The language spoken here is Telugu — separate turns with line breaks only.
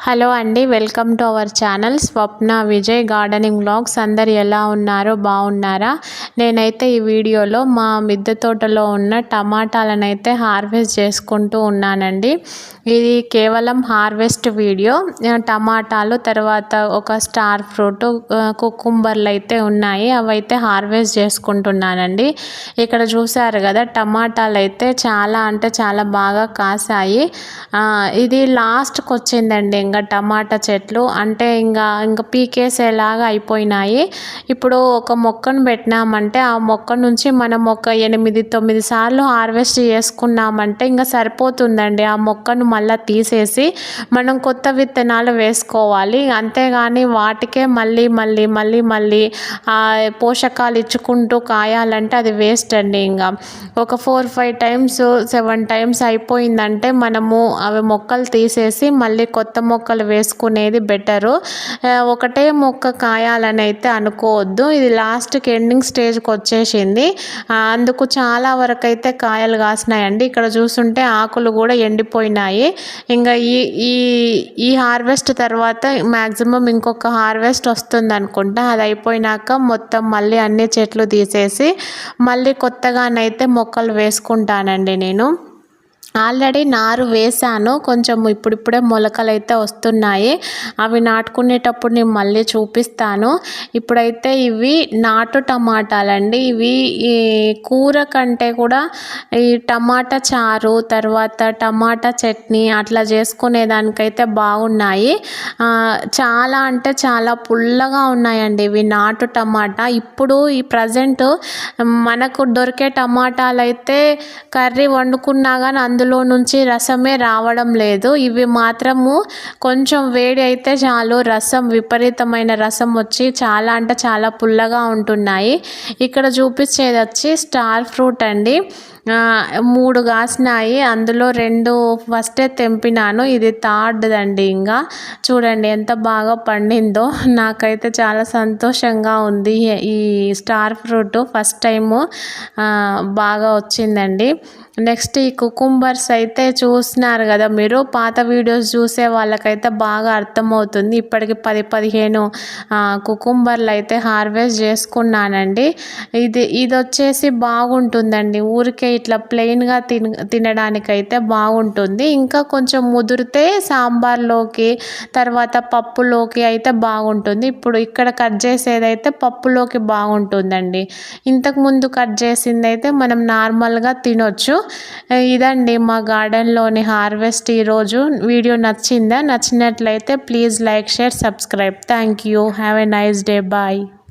హలో అండి, welcome to our channel Swapna Vijay gardening vlogs. అందరు ఎలా ఉన్నారో బాగున్నారా? నేనైతే ఈ వీడియోలో మా మిద్దె తోటలో ఉన్న టమాటాలను అయితే హార్వెస్ట్ చేసుకుంటూ ఉన్నానండి. ఇది కేవలం హార్వెస్ట్ వీడియో. టమాటాలు, తర్వాత ఒక స్టార్ ఫ్రూట్, కుకుంబర్లు అయితే ఉన్నాయి. అవైతే హార్వెస్ట్ చేసుకుంటున్నానండి. ఇక్కడ చూసారు కదా, టమాటాలు అయితే చాలా అంటే చాలా బాగా కాసాయి. ఇది లాస్ట్కి వచ్చిందండి ఇంకా టమాటా చెట్లు. అంటే ఇంకా పీకేసేలాగా అయిపోయినాయి. ఇప్పుడు ఒక మొక్కను పెట్టినామంటే ఆ మొక్క నుంచి మనం ఒక 8-9 సార్లు హార్వెస్ట్ చేసుకున్నామంటే ఇంకా సరిపోతుందండి. ఆ మొక్కను మళ్ళీ తీసేసి మనం కొత్త విత్తనాలు వేసుకోవాలి. అంతేగాని వాటికే మళ్ళీ పోషకాలు ఇచ్చుకుంటూ కాయాలంటే అది వేస్ట్ అండి. ఇంకా ఒక 4-5 టైమ్స్ 7 టైమ్స్ అయిపోయిందంటే మనము అవి మొక్కలు తీసేసి మళ్ళీ కొత్త మొక్కలు వేసుకునేది బెటరు. ఒకటే మొక్క కాయాలని అయితే అనుకోవద్దు. ఇది లాస్ట్కి ఎండింగ్ స్టేజ్కి వచ్చేసింది. అందుకు చాలా వరకు అయితే కాయలు కాసినాయండి. ఇక్కడ చూస్తుంటే ఆకులు కూడా ఎండిపోయినాయి. ఇంకా ఈ హార్వెస్ట్ తర్వాత మ్యాక్సిమం ఇంకొక హార్వెస్ట్ వస్తుంది అనుకుంటా. అది అయిపోయినాక మొత్తం మళ్ళీ అన్ని చెట్లు తీసేసి మళ్ళీ కొత్తగానైతే మొక్కలు వేసుకుంటానండి. నేను ఆల్రెడీ నారు వేసాను. కొంచెం ఇప్పుడిప్పుడే మొలకలు అయితే వస్తున్నాయి. అవి నాటుకునేటప్పుడు నేను మళ్ళీ చూపిస్తాను. ఇప్పుడైతే ఇవి నాటు టమాటాలండి. ఇవి ఈ కూర కంటే కూడా ఈ టమాటా చారు, తర్వాత టమాటా చట్నీ అట్లా చేసుకునేదానికైతే బాగున్నాయి. చాలా అంటే చాలా పుల్లగా ఉన్నాయండి ఇవి నాటు టమాటా. ఇప్పుడు ఈ ప్రజెంట్ మనకు దొరికే టమాటాలు అయితే కర్రీ వండుకున్నా కానీ అందులో నుంచి రసమే రావడం లేదు. ఇవి మాత్రము కొంచెం వేడి అయితే చాలు రసం, విపరీతమైన రసం వచ్చి చాలా అంటే చాలా పుల్లగా ఉంటున్నాయి. ఇక్కడ చూపించేది వచ్చి స్టార్ ఫ్రూట్ అండి. 3 కాసినాయి. అందులో 2 ఫస్టే తెంపినాను. ఇది థర్డ్దండి. ఇంకా చూడండి ఎంత బాగా పండిందో. నాకైతే చాలా సంతోషంగా ఉంది. ఈ స్టార్ ఫ్రూట్ ఫస్ట్ టైము బాగా వచ్చిందండి. నెక్స్ట్ ఈ కుకుంబర్స్ అయితే చూస్తున్నారు కదా మీరు. పాత వీడియోస్ చూసే వాళ్ళకైతే బాగా అర్థమవుతుంది. ఇప్పటికి 10-15 కుకుంబర్లు అయితే హార్వెస్ట్ చేసుకున్నానండి. ఇది వచ్చేసి బాగుంటుందండి. ఊరికే ఇట్లా ప్లెయిన్గా తినడానికైతే బాగుంటుంది. ఇంకా కొంచెం ముదిరితే సాంబార్లోకి, తర్వాత పప్పులోకి అయితే బాగుంటుంది. ఇప్పుడు ఇక్కడ కట్ చేసేదైతే పప్పులోకి బాగుంటుందండి. ఇంతకుముందు కట్ చేసింది అయితే మనం నార్మల్గా తినొచ్చు. ఇదండి మా గార్డెన్లోని హార్వెస్ట్ ఈరోజు. వీడియో నచ్చినట్లయితే please like, share, subscribe. Thank you. Have a nice day. Bye.